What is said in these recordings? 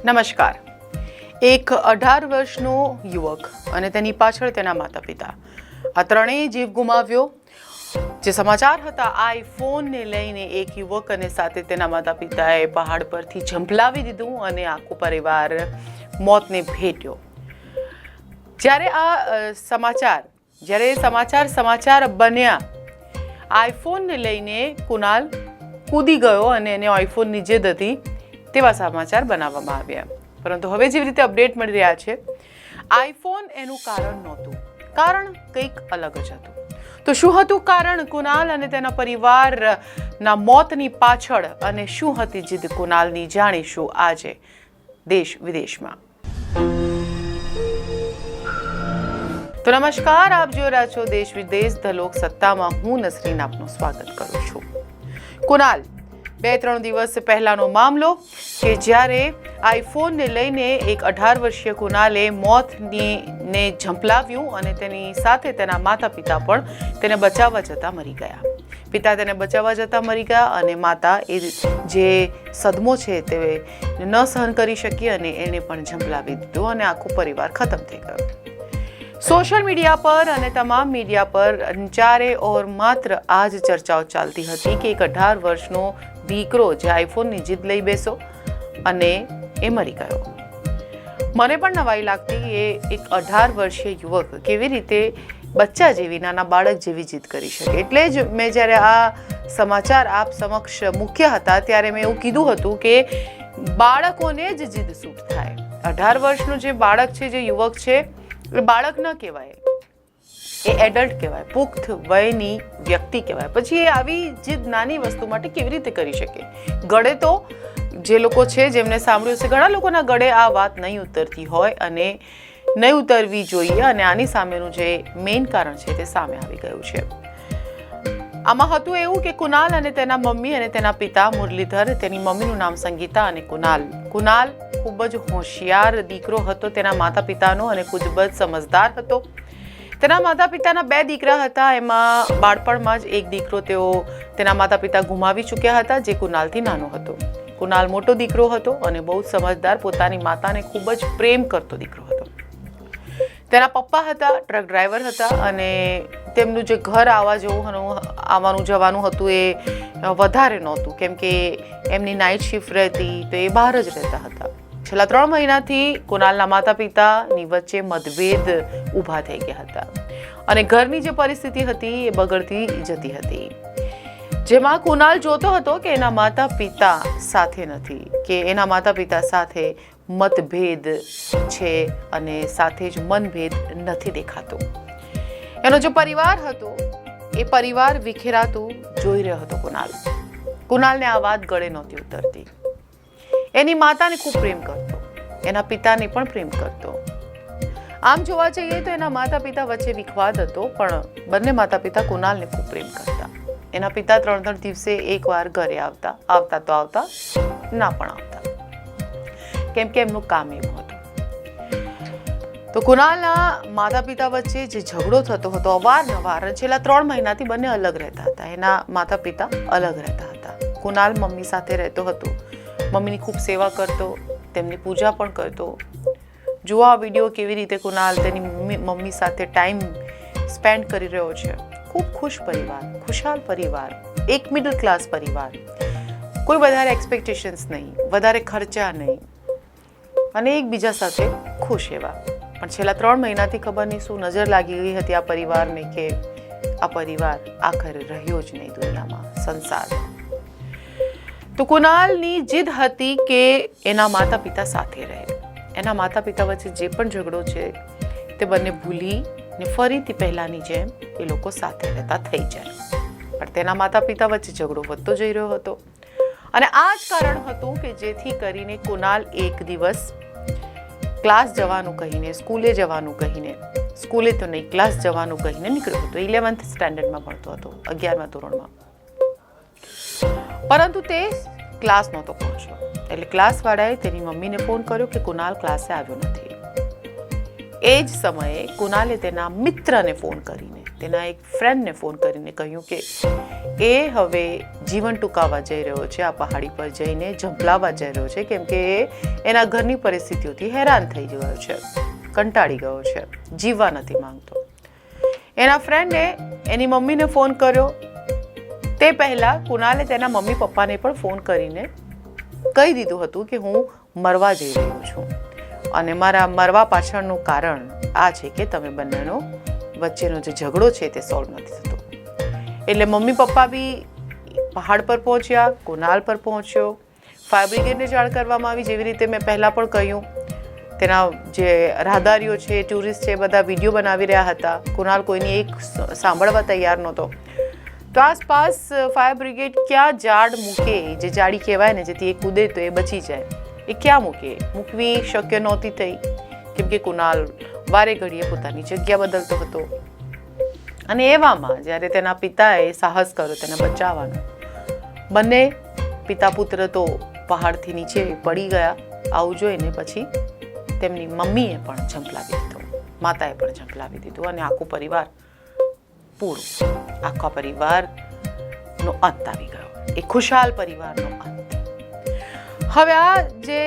નમસ્કાર. એક 18 વર્ષનો યુવક અને તેની પાછળ તેના માતા પિતા, આ ત્રણેય જીવ ગુમાવ્યો. જે સમાચાર હતા, આઈફોનને લઈને એક યુવક અને સાથે તેના માતા પિતાએ પહાડ પરથી ઝંપલાવી દીધું અને આખો પરિવાર મોતને ભેટ્યો. જ્યારે સમાચાર બન્યા, આઈફોનને લઈને કુનાલ કૂદી ગયો અને એને આઈફોનની જીદ હતી તેવા સમાચાર બનાવવામાં આવ્યા. પરંતુ હવે જેવી રીતે અપડેટ મળી રહ્યા છે, આઈફોન એનું કારણ નહોતું, કારણ કંઈક અલગ જ હતું. તો શું હતું કારણ કુનાલ અને તેના પરિવારના મોતની પાછળ, અને શું હતી જીદ કુનાલની, જાણીશું આજે દેશ વિદેશમાં. તો નમસ્કાર, આપ જોઈ રહ્યા છો દેશ વિદેશ ધ લોક સત્તામાં. હું નસરીન આપનું સ્વાગત કરું છું. કુનાલ, 2-3 દિવસ પહેલાનો મામલો કે જ્યારે આઈફોનને લઈને એક 18 વર્ષીય કુનાલે મોતને ઝંપલાવ્યું અને તેની સાથે તેના માતા પિતા પણ તેને બચાવવા જતાં મરી ગયા. પિતા તેને બચાવવા જતાં મરી ગયા અને માતા એ જે સદમો છે તે ન સહન કરી શકી અને એણે પણ ઝંપલાવી દીધું અને આખો પરિવાર ખતમ થઈ ગયો. સોશિયલ મીડિયા પર અને તમામ મીડિયા પર ચારે ઓર માત્ર આ જ ચર્ચાઓ ચાલતી હતી કે એક 18 વર્ષનો દીકરો જે આઈફોનની જીદ લઈ બેસો અને એ મરી ગયો. મને પણ નવાઈ લાગતી, એ એક 18 વર્ષીય યુવક કેવી રીતે બચ્ચા જેવી, નાના બાળક જેવી જીદ કરી શકે. એટલે જ મેં જ્યારે આ સમાચાર આપ સમક્ષ મૂક્યા હતા ત્યારે મેં એવું કીધું હતું કે બાળકોને જ જીદ સૂટ થાય. 18 વર્ષનું જે બાળક છે, જે યુવક છે, એ બાળક ન કહેવાય, એ એડલ્ટ કહેવાય, પુખ્ત વયની વ્યક્તિ કહેવાય. પછી એ આવી જીદ નાની વસ્તુ માટે કેવી રીતે કરી શકે? ગળે તો જે લોકો છે, જેમને સાંભળ્યું છે, ઘણા લોકોના ગળે આ વાત નહીં ઉતરતી હોય અને નહીં ઉતરવી જોઈએ, અને આની સામેનું જે મેઇન કારણ છે તે સામે આવી ગયું છે. આમાં હતું એવું કે કુનાલ અને તેના મમ્મી અને તેના પિતા મુરલીધર, તેની મમ્મીનું નામ સંગીતા અને કુનાલ ખૂબ જ હોશિયાર દીકરો હતો તેના માતા પિતાનો અને ખૂબ જ સમજદાર હતો. તેના માતા પિતાના 2 દીકરા હતા, એમાં બાળપણમાં જ એક દીકરો તેના માતા પિતા ગુમાવી ચૂક્યા હતા, જે કુનાલથી નાનો હતો. કુનાલ મોટો દીકરો હતો અને બહુ સમજદાર, પોતાની માતાને ખૂબ જ પ્રેમ કરતો દીકરો હતો. તેના પપ્પા હતા ટ્રક ડ્રાઈવર હતા અને તેમનું જે ઘર આવવાનું જવાનું હતું એ વધારે નહોતું, કેમ કે એમની નાઇટ શિફ્ટ રહેતી, તો એ બહાર જ રહેતા હતા. છેલ્લા 3 મહિનાથી કુનાલના માતા પિતાની વચ્ચે મતભેદ ઊભા થઈ ગયા હતા અને ઘરની જે પરિસ્થિતિ હતી એ બગડતી જતી હતી, જેમાં કુનાલ જોતો હતો કે એના માતા પિતા સાથે નથી, કે એના માતા પિતા સાથે મતભેદ છે અને સાથે જ મનભેદ નથી દેખાતો. એનો જે પરિવાર હતો એ પરિવાર વિખેરાતું જોઈ રહ્યો હતો કુનાલને આ વાત ગળે નહોતી ઉતરતી. એની માતાને ખૂબ પ્રેમ કરતો, એના પિતાને પણ પ્રેમ કરતો. આમ જોવા જઈએ તો એના માતા પિતા વચ્ચે વિખવાદ હતો, પણ બંને માતા પિતા કુનાલને ખૂબ પ્રેમ કરતા. એના પિતા 3 દિવસે એકવાર ઘરે આવતા ના પણ આવતા, કેમ કે એમનું કામ એવું હતું. તો કુનાલના માતા પિતા વચ્ચે જે ઝઘડો થતો હતો અવારનવાર, છેલ્લા 3 મહિનાથી બંને અલગ રહેતા હતા. એના માતા પિતા અલગ રહેતા હતા. કુનાલ મમ્મી સાથે રહેતો હતો, મમ્મીની ખૂબ સેવા કરતો, તેમની પૂજા પણ કરતો. જુઓ આ વિડીયો, કેવી રીતે કુનાલ તેની મમ્મી સાથે ટાઈમ સ્પેન્ડ કરી રહ્યો છે. ખૂબ ખુશ પરિવાર, ખુશાલ પરિવાર, એક મિડલ ક્લાસ પરિવાર, કોઈ વધારે એક્સપેક્ટેશન્સ નહીં, વધારે ખર્ચા નહીં અને એકબીજા સાથે ખુશ એવા. પણ છેલ્લા 3 મહિનાથી ખબર નહીં શું નજર લાગી ગઈ હતી આ પરિવારને કે આ પરિવાર આખરે રહ્યો જ નહીં દુનિયામાં, સંસારમાં. તો કુનાલની જીદ હતી કે એના માતા પિતા સાથે રહે. એના માતા પિતા વચ્ચે જે પણ ઝઘડો છે તે બંને ભૂલીને ફરીથી પહેલાની જેમ એ લોકો સાથે રહેતા થઈ જાય. પણ તેના માતા પિતા વચ્ચે ઝઘડો વધતો જઈ રહ્યો હતો અને આ જ કારણ હતું કે જેથી કરીને કુનાલ એક દિવસ ક્લાસ જવાનું કહીને, સ્કૂલે જવાનું કહીને, સ્કૂલે તો નહીં, ક્લાસ જવાનું કહીને નીકળ્યો હતો. 11th સ્ટેન્ડર્ડમાં ભણતો હતો, 11મા ધોરણમાં. પરંતુ તે ક્લાસ નહોતો પહોંચ્યો. એટલે ક્લાસવાળાએ તેની મમ્મીને ફોન કર્યો કે કુનાલ ક્લાસે આવ્યો નથી. એ જ સમયે કુનાલે તેના મિત્રને ફોન કરીને તેના એક ફ્રેન્ડને ફોન કરીને કહ્યું કે એ હવે જીવન ટૂંકાવા જઈ રહ્યો છે, આ પહાડી પર જઈને ઝંપલાવા જઈ રહ્યો છે, કેમ કે એ એના ઘરની પરિસ્થિતિઓથી હેરાન થઈ ગયો છે, કંટાળી ગયો છે, જીવવા નથી માંગતો. એના ફ્રેન્ડે એની મમ્મીને ફોન કર્યો. તે પહેલાં કુનાલે તેના મમ્મી પપ્પાને પણ ફોન કરીને કહી દીધું હતું કે હું મરવા જઈ રહ્યો છું અને મારા મરવા પાછળનું કારણ આ છે કે તમે બંનેનો વચ્ચેનો જે ઝઘડો છે તે સોલ્વ નથી થતો. એટલે મમ્મી પપ્પા બી પહાડ પર પહોંચ્યા, કુનાલ પર પહોંચ્યો, ફાયર બ્રિગેડને જાણ કરવામાં આવી. જેવી રીતે મેં પહેલાં પણ કહ્યું, તેના જે રાહદારીઓ છે, ટુરિસ્ટ છે, બધા વિડીયો બનાવી રહ્યા હતા. કુનાલ કોઈની એક સાંભળવા તૈયાર નહોતો. તો આસપાસ ફાયર બ્રિગેડ ક્યાં ઝાડ મૂકે, જે જાડી કહેવાય ને, જેથી એ કૂદે તો એ બચી જાય, એ ક્યાં મૂકે, મૂકવી શક્ય નહોતી થઈ, કેમ કે કુનાલ વારે ઘડીએ પોતાની જગ્યા બદલતો હતો. અને એવામાં જ્યારે તેના પિતાએ સાહસ કર્યો તેને બચાવવાનો, બંને પિતા પુત્ર તો પહાડથી નીચે પડી ગયા. આવું જોઈને પછી તેમની મમ્મીએ પણ ઝંપલાવી દીધો, માતાએ પણ ઝંપલાવી દીધું અને આખો પરિવાર પૂરું, આખા પરિવારનો અંત આવી ગયો, એ ખુશાલ પરિવારનો અંત. હવે આ જે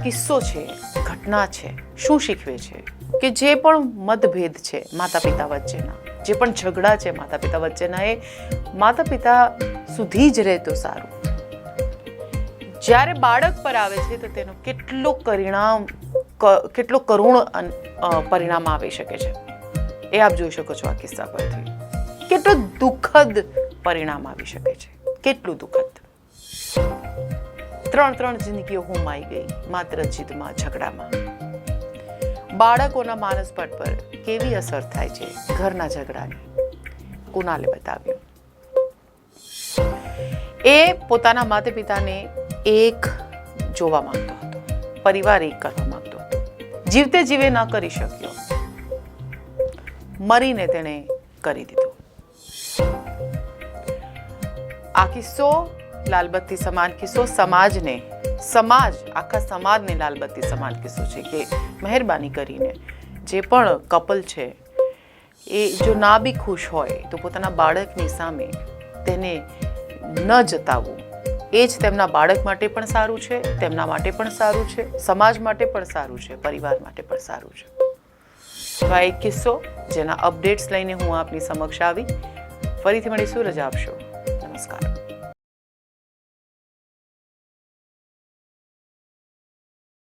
કિસ્સો છે, ઘટના છે, શું શીખવે છે કે જે પણ મતભેદ છે માતા પિતા વચ્ચેના, જે પણ ઝઘડા છે માતા પિતા વચ્ચેના, એ માતા પિતા સુધી જ રહે તો સારું. જ્યારે બાળક પર આવે છે તો તેનો કેટલો કરુણ પરિણામ આવી શકે છે, એ આપ જોઈ શકો છો આ કિસ્સા પરથી. કેટલું દુઃખદ પરિણામ આવી શકે છે, કેટલું દુઃખદ. 3 જિંદગીઓ હોમાઈ ગઈ માત્ર જીદમાં, ઝઘડામાં. બાળકોના માનસ પટ પર કેવી અસર થાય છે ઘરના ઝઘડાની, કુનાલે બતાવ્યું. એ પોતાના માતા પિતાને એક જોવા માંગતો હતો, પરિવાર એક કરવા માંગતો હતો. જીવતે જીવે ન કરી શક્યો, મરીને તેણે કરી દીધું. આ કિસ્સો લાલબત્તી સમાન કિસ્સો, આખા સમાજને લાલબત્તી સમાન કિસ્સો છે કે મહેરબાની કરીને જે પણ કપલ છે એ જો ના બી ખુશ હોય તો પોતાના બાળકની સામે તેને ન જતાવવું. એ જ તેમના બાળક માટે પણ સારું છે, તેમના માટે પણ સારું છે, સમાજ માટે પણ સારું છે, પરિવાર માટે પણ સારું છે. તો આ એક કિસ્સો જેના અપડેટ્સ લઈને હું આપની સમક્ષ આવી. ફરીથી મળીશું, રજા આપશો. નમસ્કાર.